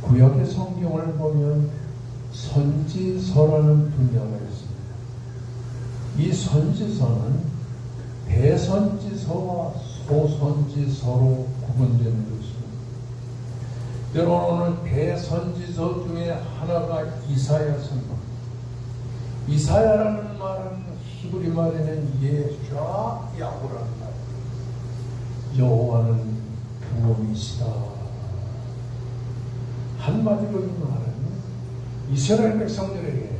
구약의 성경을 보면 선지서라는 분야가 있습니다. 이 선지서는 대선지서와 소선지서로 구분되는 것입니다. 여러분, 오늘 대선지서 중에 하나가 이사야 선지서입니다. 이사야라는 말은 히브리 말에는 예샤야후라는 말, 여호와는 부흥이시다. 한마디로 이 말은 이스라엘 백성들에게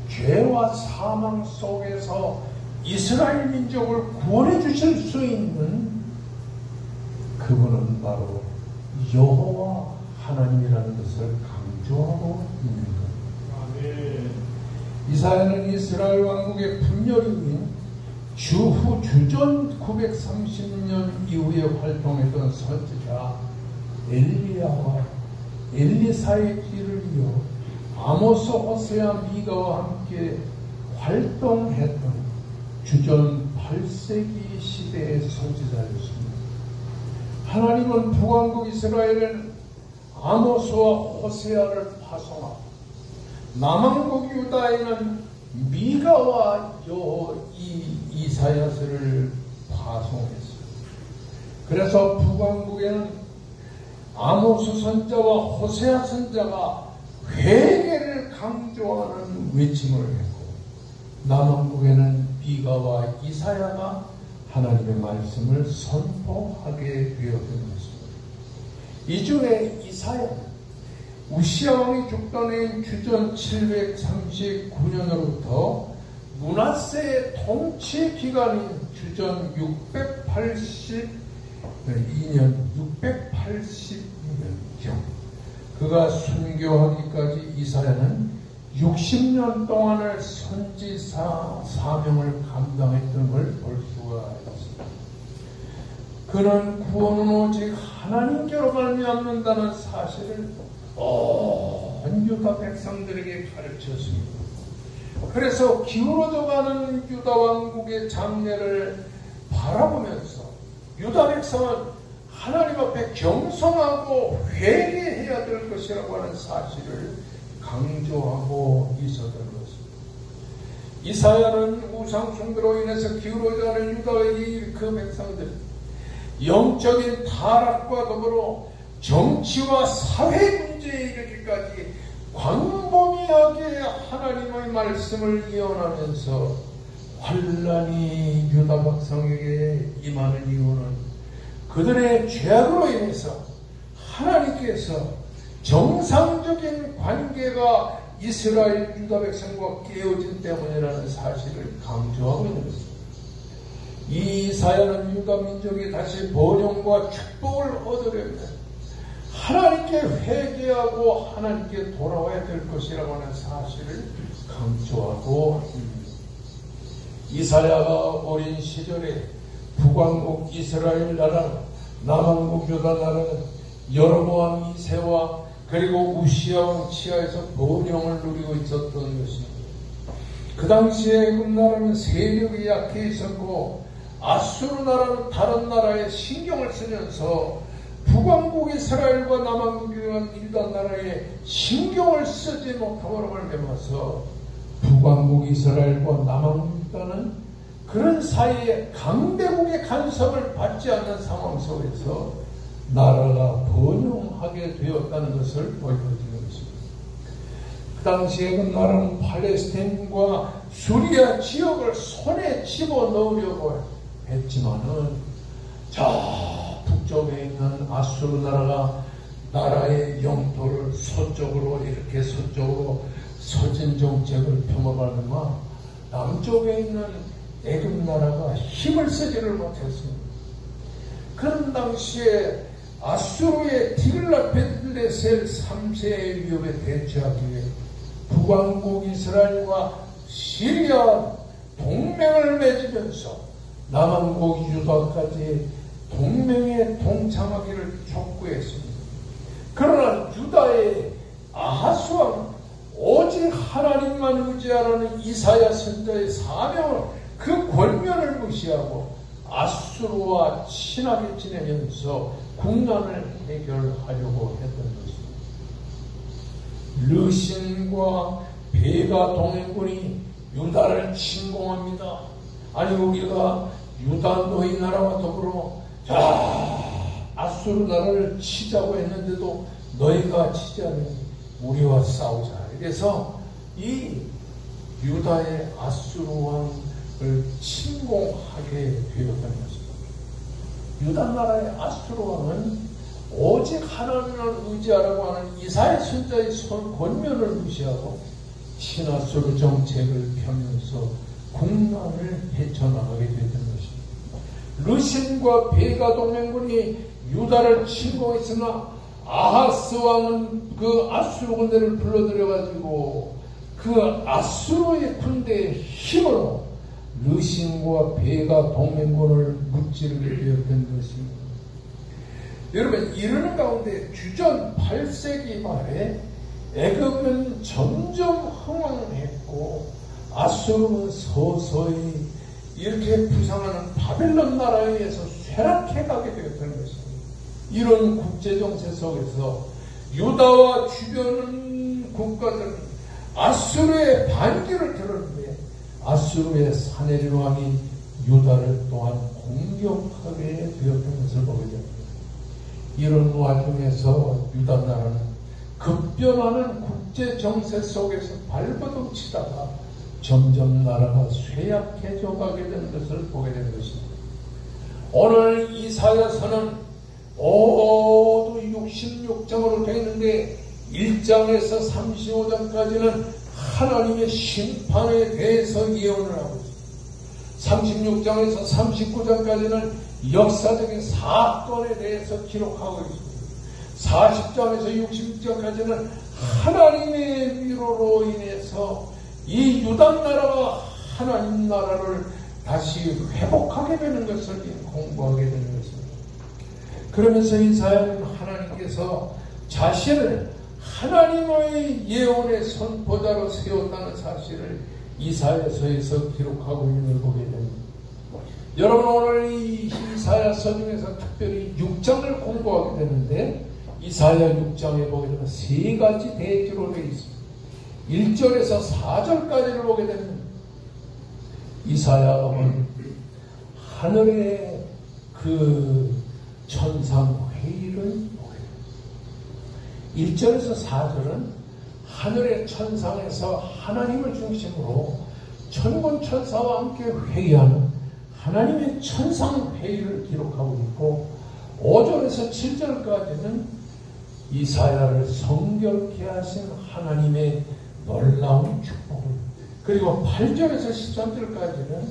죄와 사망 속에서 이스라엘 민족을 구원해 주실 수 있는 그분은 바로 여호와 하나님이라는 것을 강조하고 있는 겁니다. 이사야는 이스라엘 왕국의 분열인 주전 930년 이후에 활동했던 선지자 엘리야와 엘리사의 길을 이어 아모스, 호세아, 미가와 함께 활동했던 주전 8세기 시대의 선지자였습니다. 하나님은 북왕국 이스라엘은 아모스와 호세아를 파송하고 남왕국 유다에는 미가와 이사야서를 파송했어요. 그래서 북왕국에는 아모스 선자와 호세아 선자가 회개를 강조하는 외침을 했고, 남왕국에는 미가와 이사야가 하나님의 말씀을 선포하게 되었던 것입니다. 이 중에 이사야는 우시야 왕이 죽던 해인 주전 739년으로부터 므낫세의 통치 기간인 주전 682년 그가 순교하기까지 이사야는 60년 동안을 선지사 사명을 감당했던 걸 볼 수가 있습니다. 그는 구원은 오직 하나님께로 말미암는다는 사실을 온 유다 백성들에게 가르쳤습니다. 그래서 기울어져가는 유다 왕국의 장래를 바라보면서 유다 백성은 하나님 앞에 경성하고 회개해야 될 것이라고 하는 사실을 강조하고 있었던 것입니다. 이사야는 우상숭배로 인해서 기울어져가는 유다의 그 백성들, 영적인 타락과 더불어 정치와 사회 문제에 이르기까지 광범위하게 하나님의 말씀을 예언하면서 환란이 유다 백성에게 임하는 이유는 그들의 죄악으로 인해서 하나님께서 정상적인 관계가 이스라엘 유다 백성과 깨어진 때문이라는 사실을 강조하고 있는 것입니다. 이 이사야는 유다 민족이 다시 번영과 축복을 얻으려면 하나님께 회개하고 하나님께 돌아와야 될 것이라고 하는 사실을 강조하고 있습니다. 이사야가 어린 시절에 북왕국 이스라엘 나라, 남왕국 유다 나라는 여로보암 2세와 그리고 우시야 왕 치하에서 번영을 누리고 있었던 것입니다. 그 당시에 그 나라는 세력이 약해 있었고 아수르 나라는 다른 나라에 신경을 쓰면서 북왕국 이스라엘과 남왕국 유다 나라에 신경을 쓰지 못함으로 말미암아서 북왕국 이스라엘과 남왕국 유다는 그런 사이에 강대국의 간섭을 받지 않는 상황 속에서 나라가 번영하게 되었다는 것을 보여주는 것입니다. 그 당시에 그 나라는 팔레스타인과 수리아 지역을 손에 집어넣으려고 했지만은 저 북쪽에 있는 아수르 나라가 나라의 영토를 서쪽으로 이렇게 서쪽으로 서진 정책을 펴먹으려면 남쪽에 있는 애굽 나라가 힘을 쓰지를 못했습니다. 그런 당시에 아수르의 디글랏필레셀 3세의 위협에 대처하기 위해 북왕국 이스라엘과 시리아 동맹을 맺으면서 남왕국 유다까지 동맹에 동참하기를 촉구했습니다. 그러나 유다의 아하스 왕은 오직 하나님만 의지하라는 이사야 선자의 사명을 그 권면을 무시하고 아수르와 친하게 지내면서 국난을 해결하려고 했던 것입니다. 르신과 베가 동맹군이 유다를 침공합니다. 아니 우리가 유다 너희 나라와 더불어 아수르 나라를 치자고 했는데도 너희가 치지 않으니 우리와 싸우자. 그래서 이 유다의 아수르 왕을 침공하게 되었던 것입니다. 유다 나라의 아수르 왕은 오직 하나님을 의지하라고 하는 이사야 선지자의 권면을 무시하고 신아수르 정책을 펴면서 국난을 헤쳐나가게 되었던 것입니다. 르신과 베가 동맹군이 유다를 침공했으나 아하스 왕은 그 아수르 군대를 불러들여가지고 그 아수르의 군대의 힘으로 르신과 베가 동맹군을 무찌르게 되었던 것입니다. 여러분, 이러는 가운데 주전 8세기 말에 애굽은 점점 흥왕했고 아수르는 서서히 이렇게 부상하는 바벨론 나라에 의해서 쇠락해 가게 되었던 것입니다. 이런 국제정세 속에서 유다와 주변 국가들은 아수르의 반기를 들었는데 아수르의 사내립 왕이 유다를 또한 공격하게 되었던 것을 보게 됩니다. 이런 와중에서 유다 나라는 급변하는 국제정세 속에서 발버둥 치다가 점점 나라가 쇠약해져 가게 된 것을 보게 된 것입니다. 오늘 이사야서는 모두 66장으로 되어 있는데 1장에서 35장까지는 하나님의 심판에 대해서 예언을 하고 있습니다. 36장에서 39장까지는 역사적인 사건에 대해서 기록하고 있습니다. 40장에서 60장까지는 하나님의 위로로 인해서 이 유다 나라가 하나님 나라를 다시 회복하게 되는 것을 공부하게 되는 것입니다. 그러면서 이사야는 하나님께서 자신을 하나님의 예언의 선포자로 세웠다는 사실을 이사야서에서 기록하고 있는 걸 보게 됩니다. 여러분, 오늘 이 이사야서 중에서 특별히 6장을 공부하게 되는데 이사야 6장에 보게 되면 세 가지 대지로 되어 있습니다. 1절에서 4절까지를 보게 되면 이사야는 하늘의 그 천상 회의를 보게 됩니다. 1절에서 4절은 하늘의 천상에서 하나님을 중심으로 천군 천사와 함께 회의하는 하나님의 천상 회의를 기록하고 있고 5절에서 7절까지는 이사야를 성결케 하신 하나님의 놀라운 축복을, 그리고 8절에서 13절까지는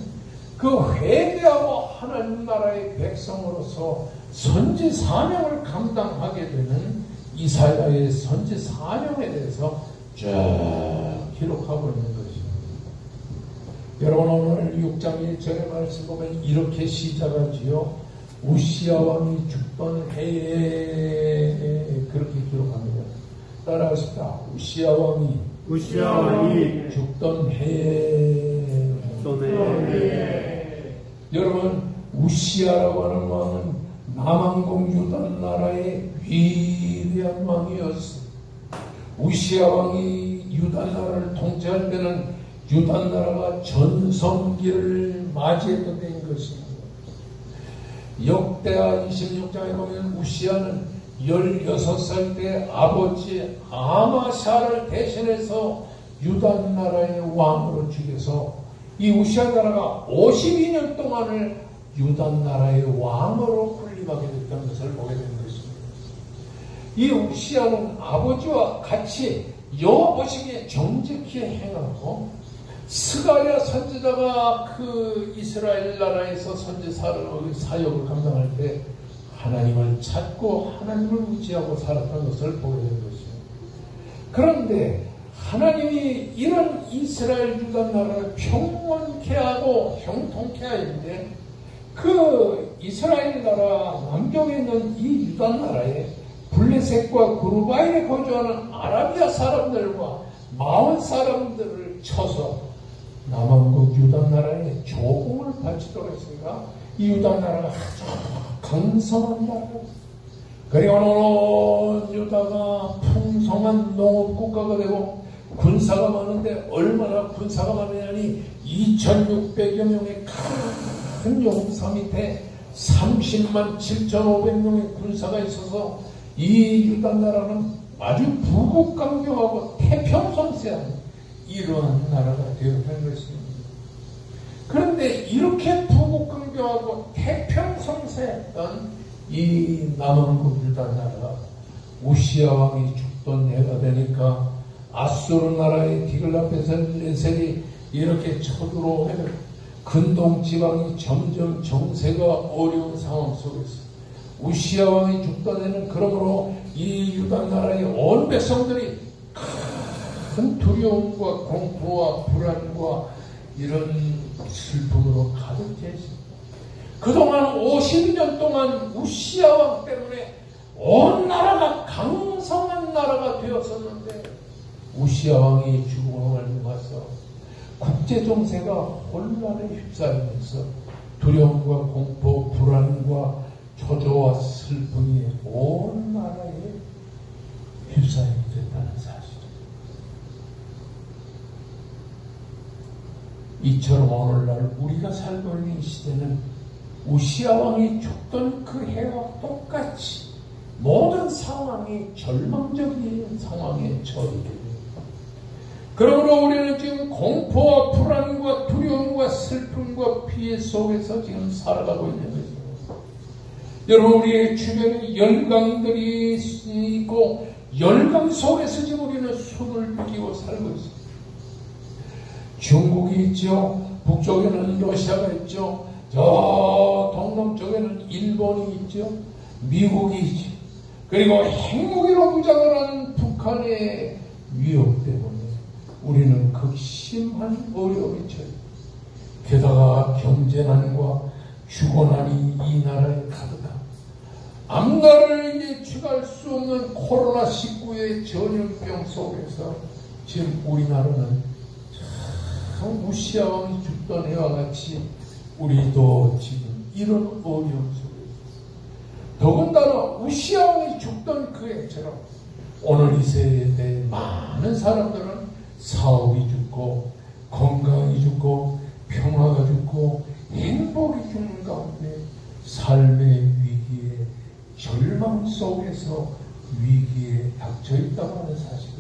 그 회개하고 하나님 나라의 백성으로서 선지 사명을 감당하게 되는 이사야의 선지 사명에 대해서 쭉 기록하고 있는 것입니다. 여러분, 오늘 6장 1절의 말씀 보면 이렇게 시작하지요. 우시야 왕이 죽던 해에, 그렇게 기록합니다. 따라하십시다. 우시야 왕이 죽던 해에. 여러분, 우시야라고 하는 왕은 남왕국 유다 나라의 위대한 왕이었습니다. 우시야 왕이 유다 나라를 통치할 때는 유다 나라가 전성기를 맞이했던 때인 것입니다. 역대하 26장에 보면 우시야는 16살 때 아버지 아마샤를 대신해서 유다 나라의 왕으로 죽여서 이 우시야 나라가 52년 동안을 유다 나라의 왕으로 군림하게 됐던 것을 보게 된 것입니다. 이 우시야는 아버지와 같이 여호와 보시기에 정직히 행하고 스가랴 선지자가 그 이스라엘 나라에서 사역을 감당할 때 하나님을 찾고 하나님을 의지하고 살았던 것을 보게 된 것입니다. 그런데 하나님이 이런 이스라엘 유다 나라를 평온케 하고 형통케 하는데 그 이스라엘 나라 남쪽에 있는 이 유다 나라에 블레셋과 구르바일에 거주하는 아라비아 사람들과 마온 사람들을 쳐서 남왕국 유다 나라에 조공을 바치도록 했으니까 이 유다 나라가 아주 강성한 나라였습니다. 그리고 온 유다가 풍성한 농업국가가 되고 군사가 많은데 얼마나 군사가 많으냐니 2600여 명의 큰 용사 밑에 30만 7,500명의 군사가 있어서 이 유다 나라는 아주 부국강경하고 태평성세한 이러한 나라가 되어간 것입니다. 그런데 이렇게 부국강경하고 태평성세했던 이 남왕국 유다 나라가 우시야 왕이 죽던 해가 되니까 아수르 나라의 디글라벨레셀이 이렇게 쳐들어오면 근동 지방이 점점 정세가 어려운 상황 속에서 우시야 왕이 죽던 해는 그러므로 이 유다 나라의 온 백성들이 큰 두려움과 공포와 불안과 이런 슬픔으로 가득해 있습니다. 그동안 50년 동안 우시야 왕 때문에 온 나라가 강성한 나라가 되었었는데 우시야 왕이 죽음을 맞서 국제 정세가 혼란에 휩싸이면서 두려움과 공포, 불안과 초조와 슬픔이 온 나라에 휩싸이게 됐다는 사실입니다. 이처럼 오늘날 우리가 살고 있는 시대는 우시야 왕이 죽던 그 해와 똑같이 모든 상황이 절망적인 상황에 처하게 됩니다. 그러므로 우리는 지금 공포와 불안과 두려움과 슬픔과 피해 속에서 지금 살아가고 있는 것입니다. 여러분, 우리의 주변에 열강들이 있고 열강 속에서 지금 우리는 숨을 끼고 살고 있습니다. 중국이 있죠. 북쪽에는 러시아가 있죠. 저 동남쪽에는 일본이 있죠. 미국이 있죠. 그리고 핵무기로 무장을 한 북한의 위협 때문에 우리는 극심한 어려움이 처해. 게다가 경제난과 주거난이 이 나라에 가득한 앞날을 예측할 수 없는 코로나19의 전염병 속에서 지금 우리나라는 참 우시야 왕이 죽던 해와 같이 우리도 지금 이런 어려움 속에 있습니다. 더군다나 우시야 왕이 죽던 그 해처럼 오늘 이 세대에 많은 사람들은 사업이 죽고 건강이 죽고 평화가 죽고 행복이 죽는 가운데 삶의 위기에 절망 속에서 위기에 닥쳐 있다고 하는 사실입니다.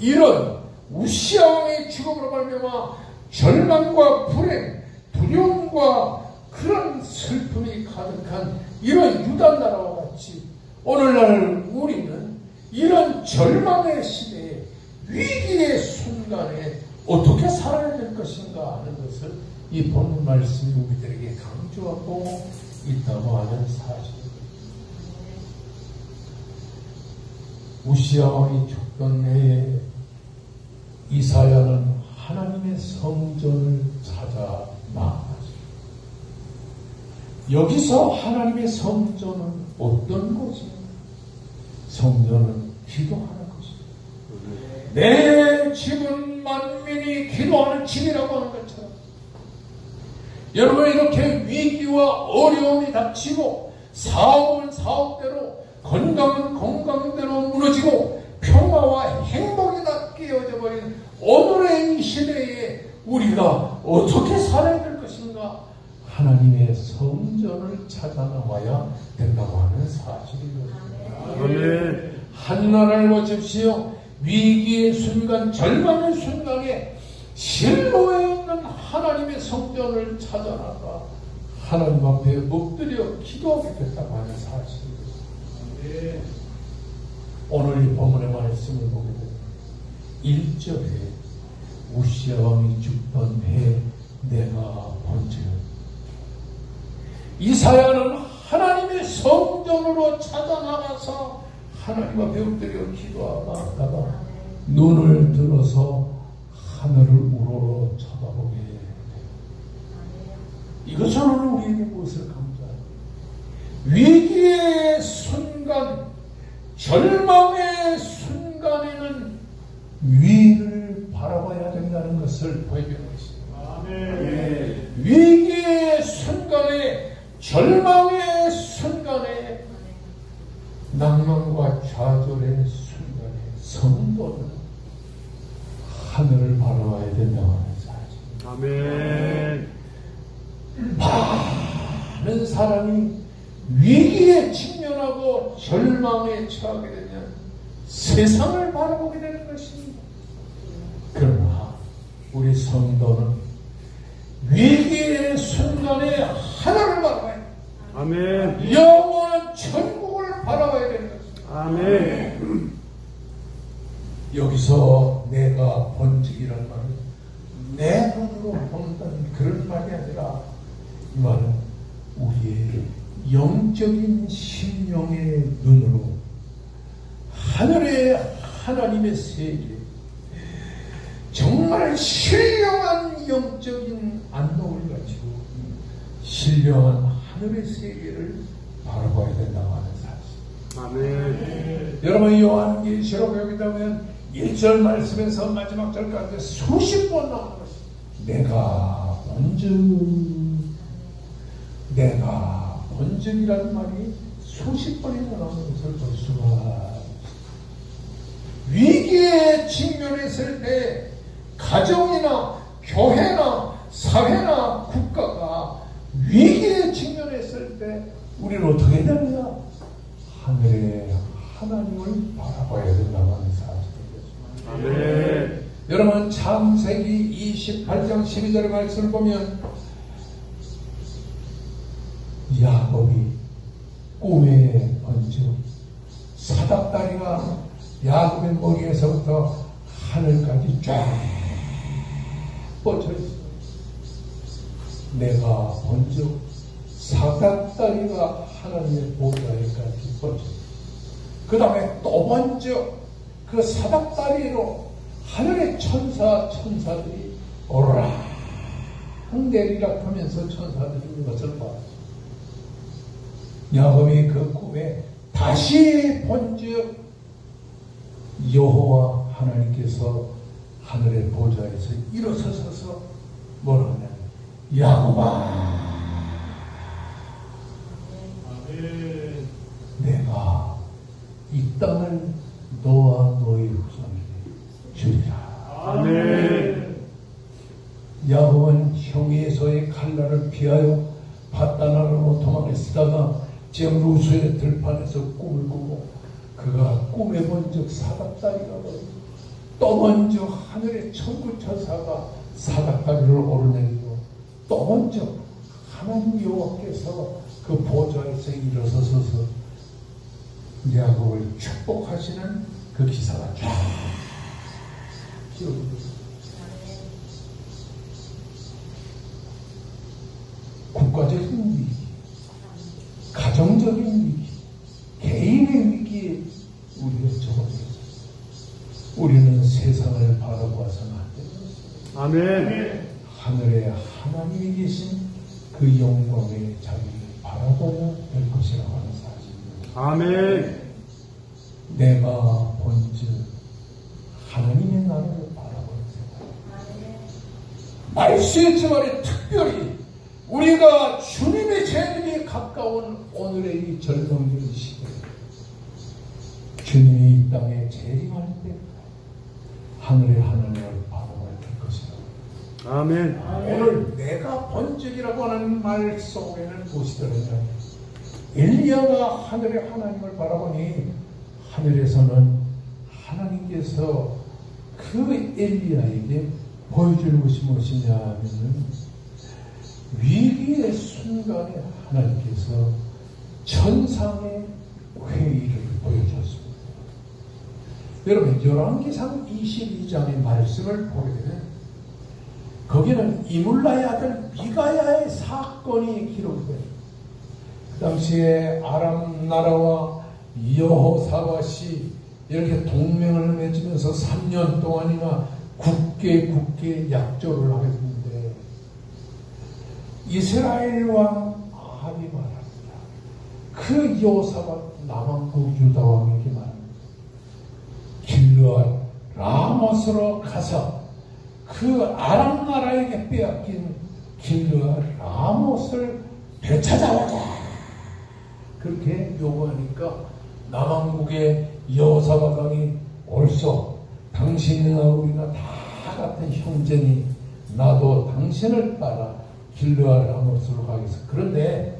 이런 우시야 왕의 죽음으로 말미암아 절망과 불행, 두려움과 그런 슬픔이 가득한 이런 유다 나라와 같이 오늘날 우리는 이런 절망의 시대에 위기의 순간에 어떻게 살아야 될 것인가 하는 것을 이 본문 말씀이 우리들에게 강조하고 있다고 하는 사실입니다. 우시야 왕이 죽던 해에 이사야는 하나님의 성전을 찾아 나아가죠. 여기서 하나님의 성전은 어떤 곳입니까? 성전은 기도하는 것입니다. 내 집은 만민이 기도하는 집이라고 하는 것처럼 여러분, 이렇게 위기와 어려움이 닥치고 사업은 사업대로, 건강은 건강대로 무너지고 평화와 행복이 다 깨어져 버린 오늘의 이 시대에 우리가 어떻게 살아야 될 것인가? 하나님의 성전을 찾아 나와야 된다고 하는 사실이거든요. 한나라를 보십시오. 위기의 순간, 절망의 순간에 실로에 있는 하나님의 성전을 찾아 나가 하나님 앞에 엎드려 기도하게 됐다고 하는 사실입니다. 오늘 이 본문의 말씀을 보게 되면 1절에 우시야 왕이 죽던 해 내가 본즉 이사야는 하나님의 성전으로 찾아 나가서 하나님 앞에 엎드려 기도하다가 눈을 들어서 하늘을 우러러 쳐다보게 돼요. 이것은 오늘 우리에게 무엇을 강조합니까? 위기의 순간, 절망의 순간에는 위를 바라봐야 된다는 것을 보여주는 것입니다. 위기의 순간에, 절망의 순간 순간에 낭만과 좌절의 순간에 성도는 하늘을 바라봐야 된다고 하는 사실. 아멘. 많은 사람이 위기에 직면하고 절망에 처하게 되면 세상을 바라보게 되는 것입니다. 그러나 우리 성도는 위기의 순간에 하나를 바라봐야 됩니다. 아멘. 영원한 천국을 바라봐야 되는 것입니다. 아멘. 여기서 내가 본직이라는 말은 내 눈으로 본다는 그런 말이 아니라 이 말은 우리의 영적인 심령의 눈으로 하늘의 하나님의 세계, 정말 신령한 영적인 안목을 가지고 신령한 하늘의 세계를 바라봐야 된다고 하는 사실. 아멘. 여러분 요한계시록 여기 보면 1절 말씀에서 마지막 절까지 수십 번 나오는 것입니다. 내가 본적이라는 말이 수십 번이나 나오는 것을 볼 수가 있습니다. 위기에 직면했을 때 가정이나 교회나 사회나 국가가 위기에 직면했을 때 우리는 어떻게 되느냐? 하늘의 하나님을 바라봐야 된다고 하는 사실입니다. 아멘. 여러분 창세기 28장 12절의 말씀을 보면 야곱이 꿈에 번쩍 사닥다리가 야곱의 머리에서부터 하늘까지 쫙 뻗쳐 있어요. 내가 번쩍 사닥다리가 하나님의 보좌에까지 뻗쳐 있어요. 그 다음에 또 번쩍 그 사닥다리로 하늘의 천사들이 오르락 내리락 하면서 천사들이 있는 것을 봤어요. 야곱이 그 꿈에 다시 본즉 여호와 하나님께서 하늘의 보좌에서 일어서서 뭐라 하냐면 야곱아 내가 이 땅을 너와 너의 후손에게 주리라. 아멘. 야곱은 형에서의 칼날을 피하여 바다나라로 도망을 쓰다가 제루수의 들판에서 꿈을 꾸고 그가 꿈에 본적 사닥다리가 보이고 또 먼저 하늘의 천구천사가 사닥다리를 오르내리고 또 먼저 하나님 여호와께서 그 보좌에서 일어서서 야곱을 축복하시는 그 기사가 쫙 기록이 됩니다. 국가적인 위기, 가정적인 위기, 개인의 위기에 우리가 적응해서 우리는 세상을 바라보아서는 안 됩니다. 아멘. 하늘에 하나님이 계신 그 영광의 자리를 바라봐야 될 것이라고 하는 사실입니다. 아멘. 내가 본즉 하나님의 나라를 바라보는 생각. 말씀의 특별히 우리가 주님의 재림이 가까운 오늘의 이 절정적인 시대에 주님이 이 땅에 재림할 때 하늘의 하나님을 바라봐야 될 것이다. 아멘. 오늘 내가 본적이라고 하는 말 속에는 무엇이더냐? 엘리야가 하늘의 하나님을 바라보니 하늘에서는 하나님께서 그 엘리야에게 보여줄 것이 무엇이냐 하면은 위기의 순간에 하나님께서 천상의 회의를 보여줬습니다. 여러분 열왕기상 22장의 말씀을 보게 되면 거기는 이물라의 아들 미가야의 사건이 기록돼요. 그 당시에 아람 나라와 여호사밧이 이렇게 동맹을 맺으면서 3년 동안이나 굳게 약조를 하게 됩니다. 이스라엘 왕 아합이 말합니다. 그 여호사밧 남왕국 유다 왕에게 말합니다. 길르앗 라못으로 가서 그 아람 나라에게 빼앗긴 길르앗 라못을 되찾아오자. 그렇게 요구하니까 남한국의 여호사밧 왕이 옳소. 당신이나 우리가 다 같은 형제니 나도 당신을 따라 길르앗 라모스로 가겠어. 그런데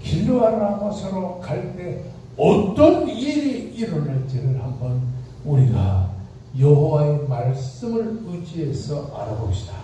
길르앗 라모스로 갈 때 어떤 일이 일어날지를 한번 우리가 여호와의 말씀을 의지해서 알아봅시다.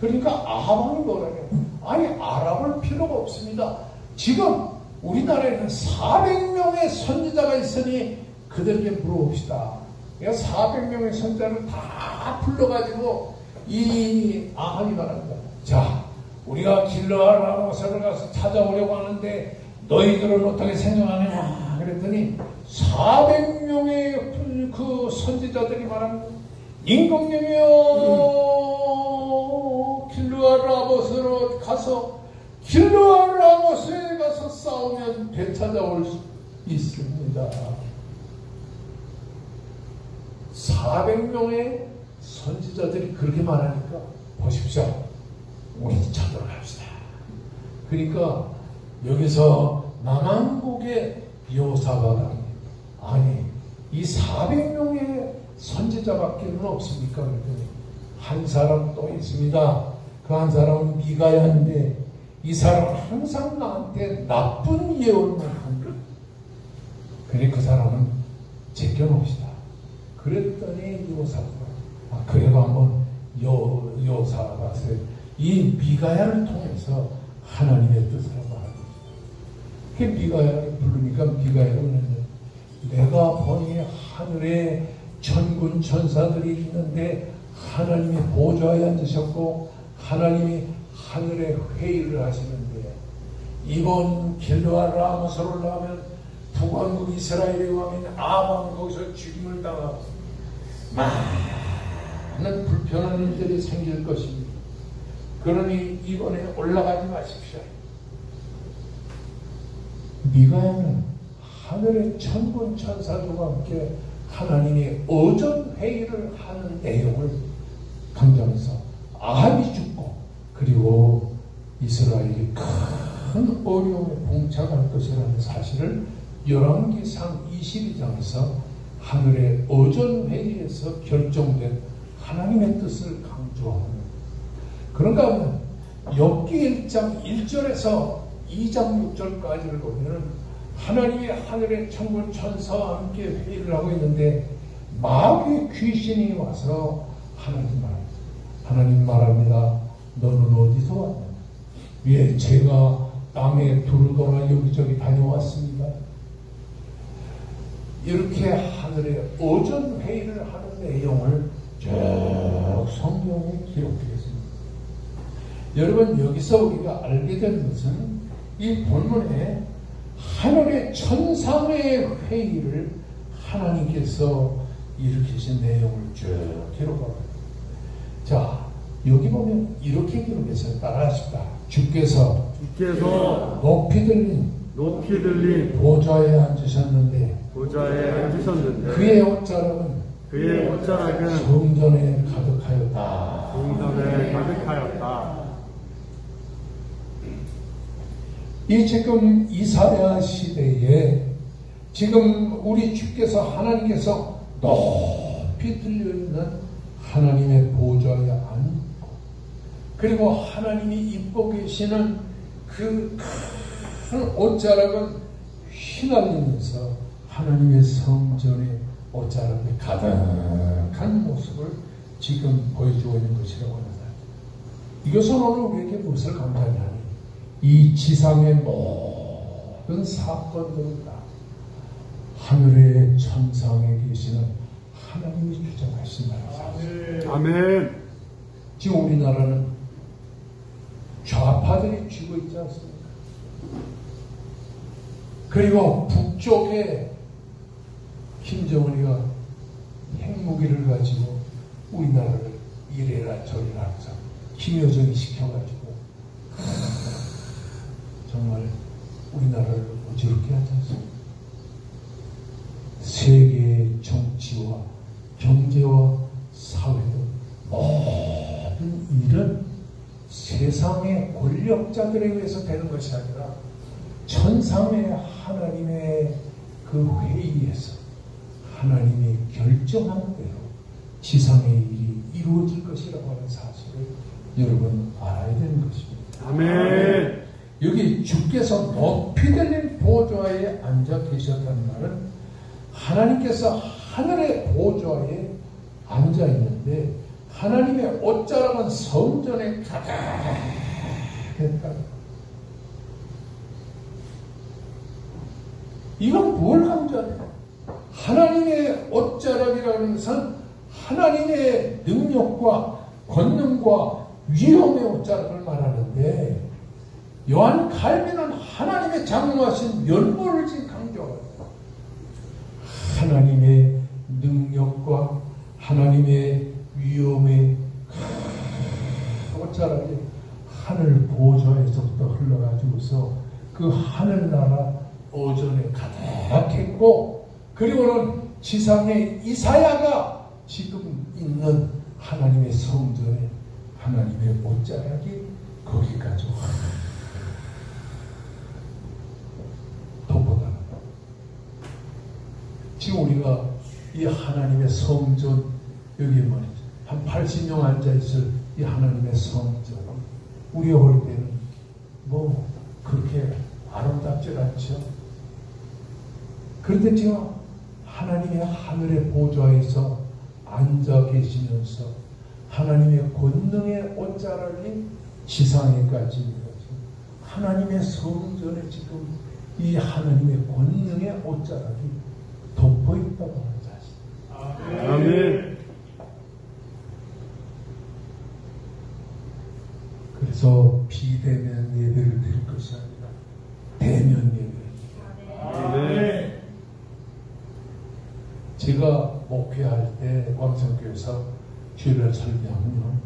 그러니까 아합왕이 뭐라냐? 아니 알아볼 필요가 없습니다. 지금 우리나라에는 400명의 선지자가 있으니 그들에게 물어봅시다. 그러니까 400명의 선지자를 다 불러가지고 이 아합이 말합니다. 자, 우리가 길르앗 라모스를 가서 찾아오려고 하는데 너희들은 어떻게 생각하느냐? 그랬더니 400명의 그 선지자들이 말합니다. 임금님이여, 길르앗 라모스로 가서 길르앗 라모스에 가서 싸우면 되찾아올 수 있습니다. 400명의 선지자들이 그렇게 말하니까 보십시오. 우리 찾으러 갑시다. 그러니까 여기서 남한국의 여호사밧 아니 이 400명의 선지자밖에는 없습니까? 그랬더니 한 사람 또 있습니다. 그 한 사람은 미가야인데 이 사람은 항상 나한테 나쁜 예언만 합니다. 그래 그 사람은 제껴놓읍시다. 그랬더니 여호사밧 그래도 한번 여호사밧을 이 미가야를 통해서 하나님의 뜻을 말합니다. 그 미가야를 부르니까 미가야는 내가 보니 하늘에 천군 천사들이 있는데 하나님이 보좌에 앉으셨고 하나님이 하늘에 회의를 하시는데 이번 길르앗 라모스로 올라가면 북왕국 이스라엘의 왕인 아합 거기서 죽임을 당하고 많은 불편한 일들이 생길 것입니다. 그러니 이번에 올라가지 마십시오. 미가야는 하늘의 천군 천사들과 함께 하나님이 어전회의를 하는 내용을 강조하면서 아합이 죽고 그리고 이스라엘이 큰 어려움에 봉착할 것이라는 사실을 열왕기상 22장에서 하늘의 어전회의에서 결정된 하나님의 뜻을 강조합니다. 그런가 하면 욥기 1장 1절에서 2장 6절까지를 보면 하나님이 하늘의 천군 천사와 함께 회의를 하고 있는데 마귀의 귀신이 와서 하나님 말합니다. 너는 어디서 왔냐? 예, 제가 땅에 두루돌아 여기저기 다녀왔습니다. 이렇게 하늘의 어전회의를 하는 내용을 쭉 성경에 기록되어 있습니다. 여러분 여기서 우리가 알게 된 것은 이 본문에 하늘의 천상의 회의를 하나님께서 일으키신 내용을 쭉 기록하고 자 여기 보면 이렇게 기록해서 따라하십니다. 주께서 높이 들린 보좌에 앉으셨는데 그의 옷자락은 성전에 가득하였다. 이 지금 이사야 시대에 지금 우리 주께서 하나님께서 높이 들려있는 하나님의 보좌에 앉고 그리고 하나님이 입고 계시는 그 큰 옷자락은 휘날리면서 하나님의 성전의 옷자락에 가득한 모습을 지금 보여주고 있는 것이라고 합니다. 이것은 오늘 우리에게 무엇을 강조하냐니 이 지상의 모든 사건들은 다 하늘의 천상에 계시는 하나님이 주장하신다는 사실. 아멘. 지금 우리나라는 좌파들이 쥐고 있지 않습니까? 그리고 북쪽에 김정은이가 핵무기를 가지고 우리나라를 이래라 저래라 하면서 김여정이 시켜가지고 정말 우리나라를 어지럽게 하지 않습니까? 세계의 정치와 경제와 사회 등 모든 일은 세상의 권력자들에 의해서 되는 것이 아니라 천상의 하나님의 그 회의에서 하나님이 결정한 대로 지상의 일이 이루어질 것이라고 하는 사실을 여러분 알아야 되는 것입니다. 아멘. 여기 주께서 높이 들린 보좌에 앉아 계셨다는 말은 하나님께서 하늘의 보좌에 앉아 있는데 하나님의 옷자락은 성전에 가득했다. 이건 뭘 강조하냐? 하나님의 옷자락이라는 것은 하나님의 능력과 권능과 위엄의 옷자락을 말하는데 요한 칼빈은 하나님의 장엄하신 면모를 지금 강조하고 하나님의 능력과 하나님의 위엄의 옷자락이 하늘 보좌에서부터 흘러가지고서 그 하늘나라 오전에 가득했고 그리고는 지상의 이사야가 지금 있는 하나님의 성전에 하나님의 옷자락이 거기까지 덮어다는 것. 지금 우리가 이 하나님의 성전 여기 말이죠. 한 80명 앉아있을 이 하나님의 성전 우리가 볼 때는 뭐 그렇게 아름답지 않죠. 그런데 지금 하나님의 하늘의 보좌에서 앉아 계시면서 하나님의 권능의 옷자락이 지상에까지 하나님의 성전에 지금 이 하나님의 권능의 옷자락이 덮어있다고 하는 사실. 아멘. 그래서 비대면 예배를 드릴 것이 아니라 대면 예배입니다. 아멘. 제가 목회할 때 광성교회에서 주일날 설교하면요.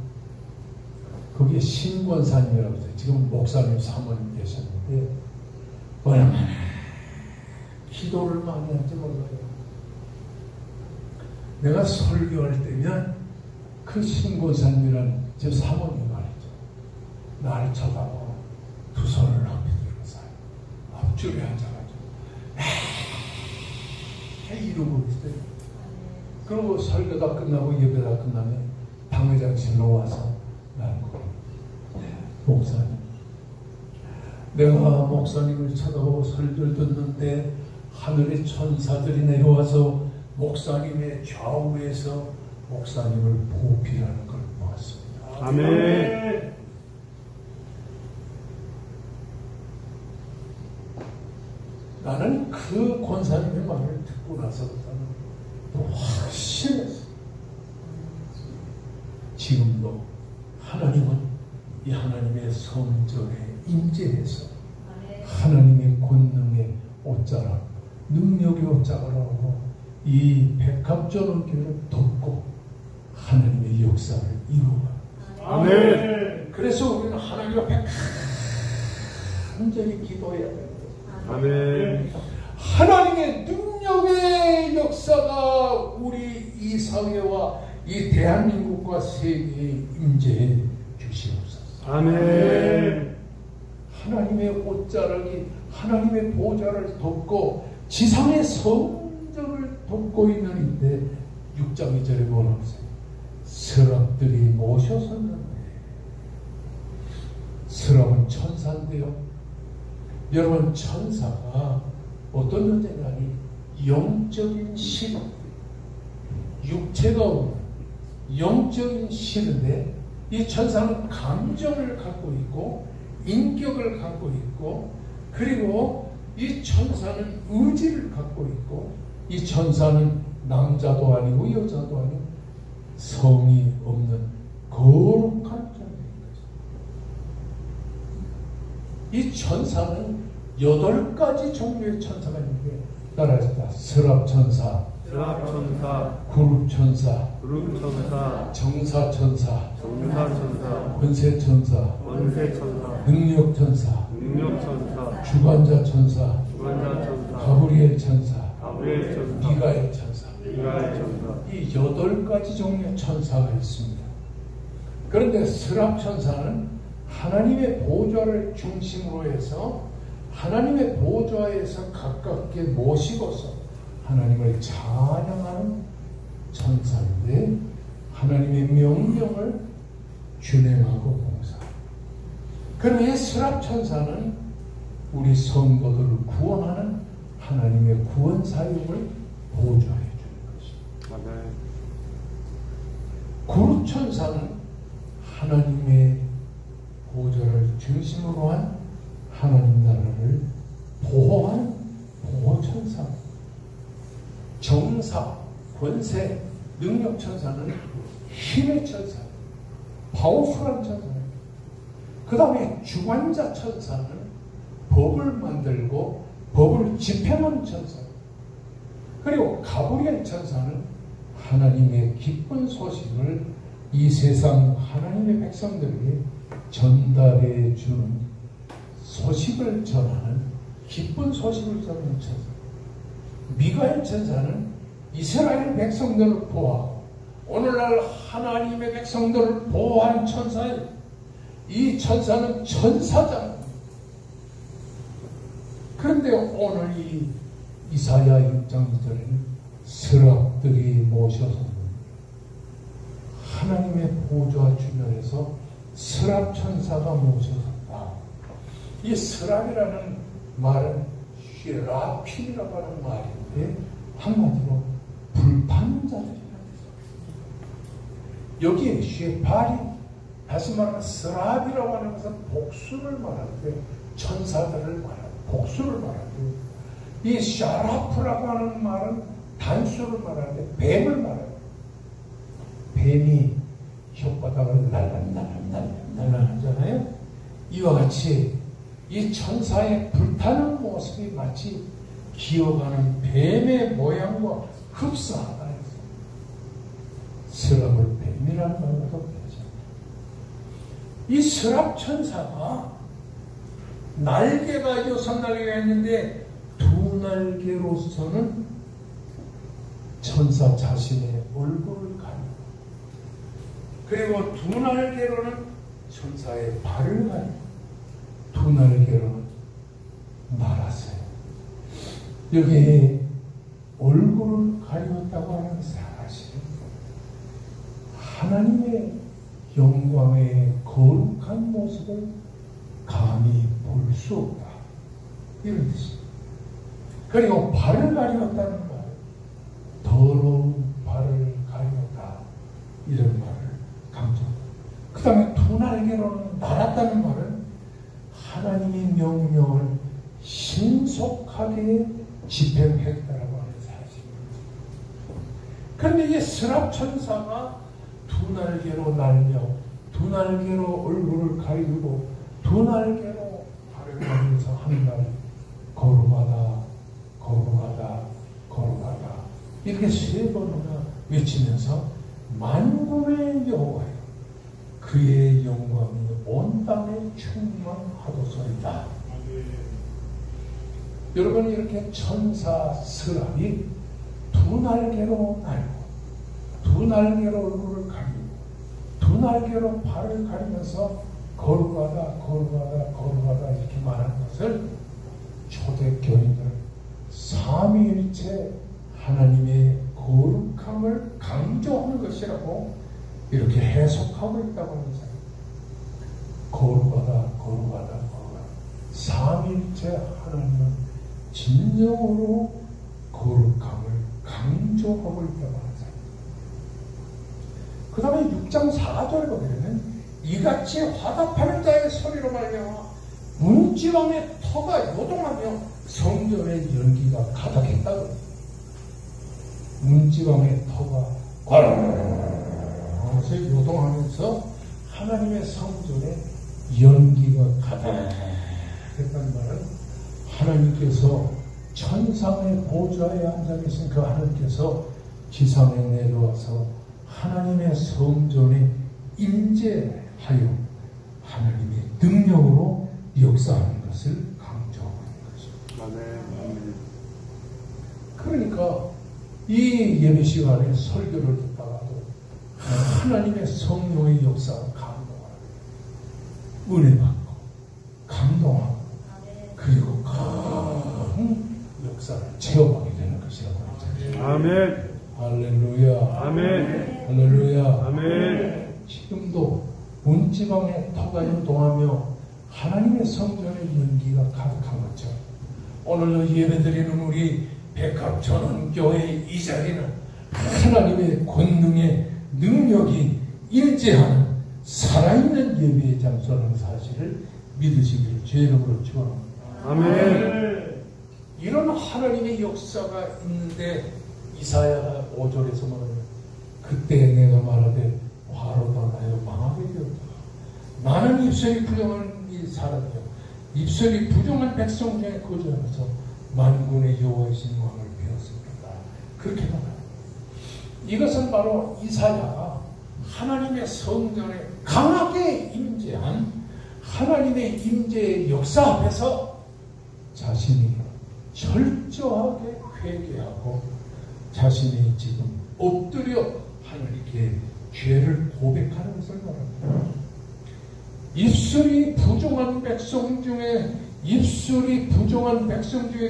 거기에 신권사님이라고 해서 지금 목사님 사모님 계셨는데 얼마나 기도를 많이 하는지 몰라요. 내가 설교할 때면 그 신권사님이라는 제 사모님 말이죠. 나를 쳐다보고 두 손을 앞에 들고서 앞줄에 앉아가지고 이러고 있어요. 그리고 설교가 끝나고 예배가 끝나면 당회장실로 와서 나는 목사님 내가 목사님을 쳐다보고 설교를 듣는데 하늘의 천사들이 내려와서 목사님의 좌우에서 목사님을 보필하는 걸 보았습니다. 아멘. 나는 그 권사님의 말을 듣고 나서부터는 확신했어. 지금도 하나님은 이 하나님의 성전에 임재해서 하나님의 권능의 옷자락, 능력의 옷자락으로 이 백합전원교회를 덮고 하나님의 역사를 이루어갑니다. 아멘. 그래서 우리는 하나님 앞에 간절히 기도해야 됩니다. 아멘. 하나님의 능력의 역사가 우리 이 사회와 이 대한민국과 세계에 임재해 주시옵소서. 아멘. 하나님의 옷자락이 하나님의 보좌를 덮고 지상의 성전을 덮고 있는데 6장 2절에 뭐라고 하세요? 스랍들이 모셔섰는데 스랍은 천사인데요. 여러분 천사가 어떤 존재냐니 영적인 신, 육체가 없는 영적인 신인데 이 천사는 감정을 갖고 있고 인격을 갖고 있고 그리고 이 천사는 의지를 갖고 있고 이 천사는 남자도 아니고 여자도 아니고 성이 없는 거룩한 존재인 것입니다. 이 천사는 8가지 종류의 천사가 있는데 따라합시다. 스랍천사, 스랍천사, 그룹천사, 그룹천사, 정사천사, 정사천사, 권세천사, 권세천사, 능력천사, 능력천사, 주관자천사, 주관자천사, 가브리엘천사, 가브리엘천사, 미가엘천사. 미가엘천사. 이 8가지 종류의 천사가 있습니다. 그런데 스랍천사는 하나님의 보좌를 중심으로 해서 하나님의 보좌에서 가깝게 모시고서 하나님을 찬양하는 천사인데 하나님의 명령을 준행하고 봉사합니다. 그럼 이 스랍 천사는 우리 성도들을 구원하는 하나님의 구원 사역을 보좌해 주는 것입니다. 아멘. 구룹 천사는 하나님의 보좌를 중심으로 한 하나님 나라를 보호하는 보호천사, 정사, 권세, 능력천사는 힘의 천사, 파워풀한 천사입니다. 그 다음에 주관자 천사는 법을 만들고 법을 집행하는 천사, 그리고 가브리엘 천사는 하나님의 기쁜 소식을 이 세상 하나님의 백성들에게 전달해 주는 소식을 전하는 기쁜 소식을 전하는 천사. 미가엘 천사는 이스라엘 백성들을 보호하고 오늘날 하나님의 백성들을 보호하는 천사예요. 이 천사는 천사잖아요. 그런데 오늘 이 이사야 6장 2절에는 스랍들이 모셔서 하나님의 보좌 주변에서 스랍 천사가 모셔섰다. 이 스랍이라는 말은 쉐라필이라고 하는 말인데 한마디로 불타는 자들이라는 뜻입니다. 여기에 쉐팔이 다시 말하면 스랍이라고 하는 것은 복수를 말하는데 천사들을 말하는 복수를 말하는데 이 샤라프라고 하는 말은 단수를 말하는데 뱀을 말해요. 뱀이 혓바닥을 날라하잖아요. 이와 같이 이 천사의 불타는 모습이 마치 기어가는 뱀의 모양과 흡사하다 해서 스랍을 뱀이라는 말로도 표현합니다. 이 스랍 천사가 날개가 6날개가 있는데 2날개로서는 천사 자신의 얼굴을 가리고 그리고 2날개로는 천사의 발을 가리고 2날개로는 날았어요. 여기에 얼굴을 가리웠다고 하는 사실은 하나님의 영광의 거룩한 모습을 감히 볼 수 없다. 이런 뜻입니다. 그리고 발을 가리웠다는 말, 더러운 발을 가리웠다. 이런 말을 강조합니다. 그 다음에 2날개로는 날았다는 말은 하나님의 명령을 신속하게 집행했다라고 하는 사실입니다. 그런데 이 스랍 천사가 2날개로 날며 2날개로 얼굴을 가리고 2날개로 발을 가리면서 한 날 거룩하다 거룩하다 거룩하다 이렇게 3번이나 외치면서 만군의 여호와여 그의 영광이 온 땅에 충만하도소이다. 여러분 이렇게 천사 스랍이 2날개로 날고 2날개로 얼굴을 가리고 2날개로 발을 가리면서 거룩하다 거룩하다 거룩하다 이렇게 말하는 것을 초대교인들은 삼위일체 하나님의 거룩함을 강조하는 것이라고 이렇게 해석하고 있다고 하는 사람. 거룩하다 거룩하다 거룩하다. 삼위일체 하나님은 진정으로 거룩함을 강조하고 있다고 하는 사람. 그 다음에 6장 4절에 보면 이같이 화답하는 자의 소리로 말미암아 문지방의 터가 요동하며 성전의 연기가 가득했다고. 문지방의 터가 꽝하면서 요동하면서 하나님의 성전에 연기가 가득했다는 말은 하나님께서 천상의 보좌에 앉아 계신 그 하나님께서 지상에 내려와서 하나님의 성전에 임재하여 하나님의 능력으로 역사하는 것을 강조하고 있는 것입니다. 그러니까 이 예배 시간에 설교를 듣다가도 하나님의 성령의 역사를 감동하고 은혜 받고 감동하고 그리고 역사를 체험하게 되는 것이라고 합니다. 아멘. 할렐루야. 아멘. 할렐루야. 아멘. 지금도 문지방에 터가 요동하며 하나님의 성전의 연기가 가득한 것처럼 오늘 예배드리는 우리 백합전원교회 이 자리는 하나님의 권능의 능력이 일제하는 살아있는 예배의 장소라는 사실을 믿으시길 주의 이름으로 축원합니다. 아멘. 이런 하나님의 역사가 있는데 이사야가 5절에서 말하면 그때 내가 말하되 화로다 나여 망하게 되었다. 나는 입술이 부정한 이 사람이요 입술이 부정한 백성 중에 거주하면서 만군의 여호와이신 왕을 배웠습니다. 그렇게 말합니다. 이것은 바로 이사야가 하나님의 성전에 강하게 임재한 하나님의 임재의 역사 앞에서 자신이 철저하게 회개하고 자신이 지금 엎드려 하나님께 죄를 고백하는 것을 말합니다. 입술이 부정한 백성 중에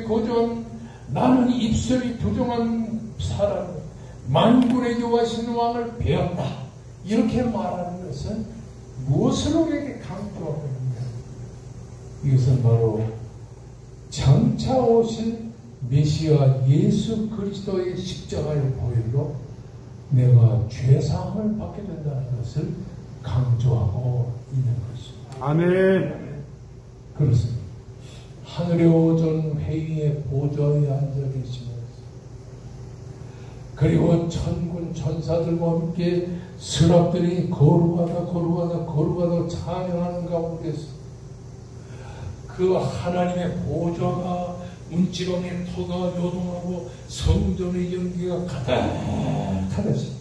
거주한 나는 입술이 부정한 사람 만군의 여호와신 왕을 배웠다. 이렇게 말하는 것은 무엇을 우리에게 강조하고 있느냐? 이것은 바로 장차 오실 메시아 예수 그리스도의 십자가의 보혈로 내가 죄사함을 받게 된다는 것을 강조하고 있는 것입니다. 아멘. 그렇습니다. 하늘의 오전 회의의 보좌에 앉아 계시면서 그리고 천군 천사들과 함께 스랍들이 거룩하다 찬양하는 가운데서 그 하나님의 보좌가 문지방의 터가 요동하고 성전의 연기가 가득하듯이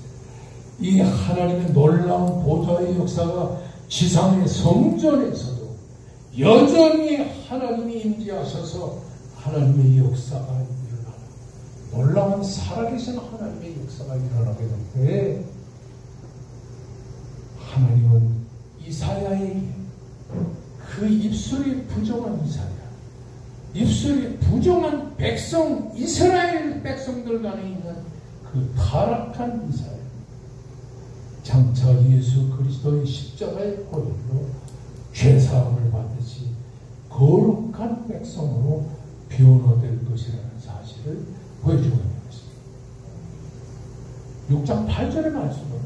이 하나님의 놀라운 보좌의 역사가 지상의 성전에서도 여전히 하나님이 임재하셔서 하나님의 역사가 일어나는 놀라운 살아계신 하나님의 역사가 일어나게 될 때 하나님은 이사야에게 그 입술이 부정한 이사야 입술이 부정한 백성 이스라엘 백성들 간에 있는 그 타락한 이사야 장차 예수 그리스도의 십자가의 보혈로 죄사함을 받듯이 거룩한 백성으로 변화될 것이라는 사실을 보여주고 있는 것입니다. 6장 8절의 말씀은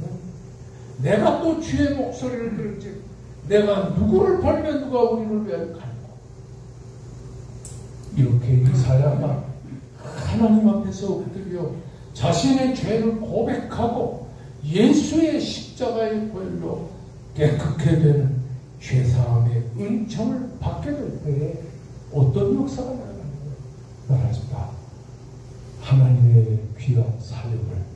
내가 또 주의 목소리를 들을지 내가 누구를 버리면 누가 우리를 위하여 갈까? 이렇게 이사야가 하나님 앞에서 엎드려 자신의 죄를 고백하고 예수의 십자가의 보혈로 깨끗게 되는 죄사함의 은총을 받게 될 때에 어떤 역사가 나가는 거예요? 말하십니다. 하나님의 귀한 사역을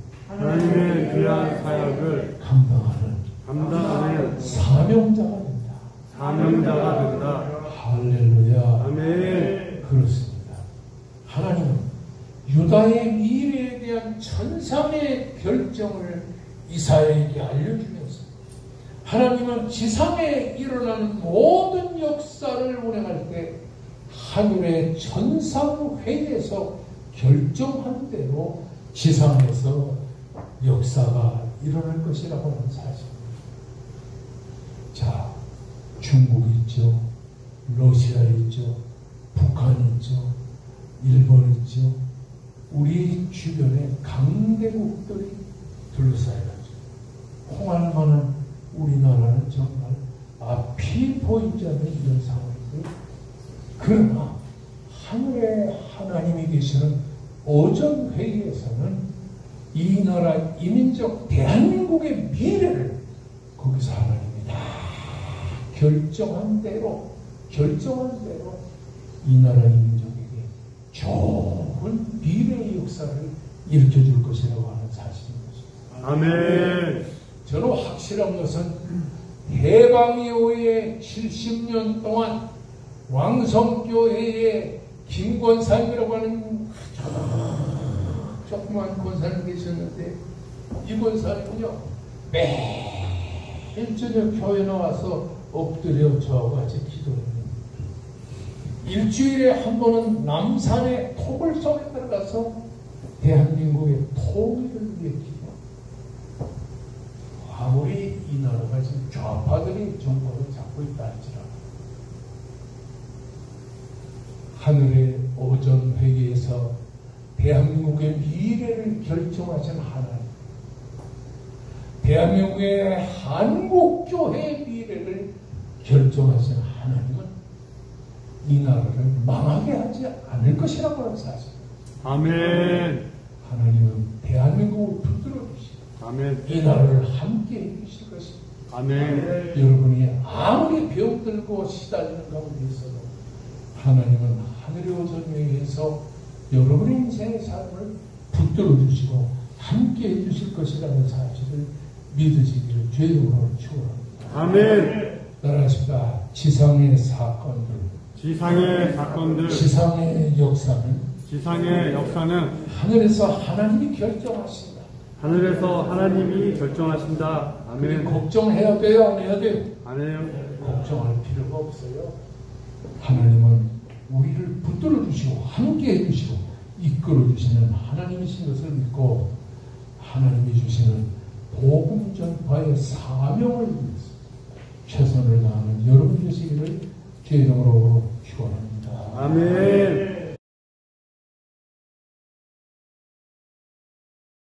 감당하는 사명자가 된다. 할렐루야. 아멘. 그렇습니다. 하나님은 유다의 미래에 대한 천상의 결정을 이사야에게 알려주면서 하나님은 지상에 일어나는 모든 역사를 운행할 때 하늘의 천상회의에서 결정한 대로 지상에서 역사가 일어날 것이라고 하는 사실입니다. 자, 중국이 있죠. 러시아 있죠. 북한 있죠. 일본 있죠. 우리 주변에 강대국들이 둘러싸여가지고 홍할 만한 우리나라는 정말 앞이 보이지 않는 이런 상황인데 그러나 하늘에 하나님이 계시는 오전회의에서는 이 나라 이민족 대한민국의 미래를 거기서 하나님이 다 결정한 대로 이 나라 이민족에게 좋은 미래의 역사를 일으켜줄 것이라고 하는 사실입니다. 아멘. 저는 확실한 것은 해방 이후에 70년 동안 왕성교회의 김권사님이라고 하는 조그만 권사님 계셨는데 이 권사님은요 매일 저녁 교회 나와서 엎드려 저와 같이 기도했는데 일주일에 한 번은 남산의 토굴 속에 들어가서 대한민국의 통일을 위해 기도. 아무리 이 나라가 지금 좌파들이 정권을 잡고 있다 할지라도 하늘의 오전 회의에서 대한민국의 미래를 결정하신 하나님, 대한민국의 한국교회의 미래를 결정하신 하나님은 이 나라를 망하게 하지 않을 것이라고 하는 사실. 아멘. 하나님은 대한민국을 붙들어 주시고 아멘. 이 나라를 함께 해주실 것입니다. 아멘. 여러분이 아무리 병들고 시달리는 가운데 있어도 하나님은 하늘의 오전회의에서 여러분의 인생의 삶을 붙들어 주시고 함께 해주실 것이라는 사실을 믿으시기를 주의 이름으로 축원합니다. 아멘. 따라하십시다. 지상의 사건들, 지상의 역사는 하늘에서 하나님이 결정하신다. 아멘. 우리 걱정해야 돼요? 안 해야 돼요? 안 해요. 걱정할 필요가 없어요. 하나님은 우리를 붙들어 주시고 함께 해주시고 이끌어 주시는 하나님이신 것을 믿고 하나님이 주시는 복음 전파의 사명을 위해서 최선을 다하는 여러분 되시기를 주의 이름으로 축원합니다. 아멘.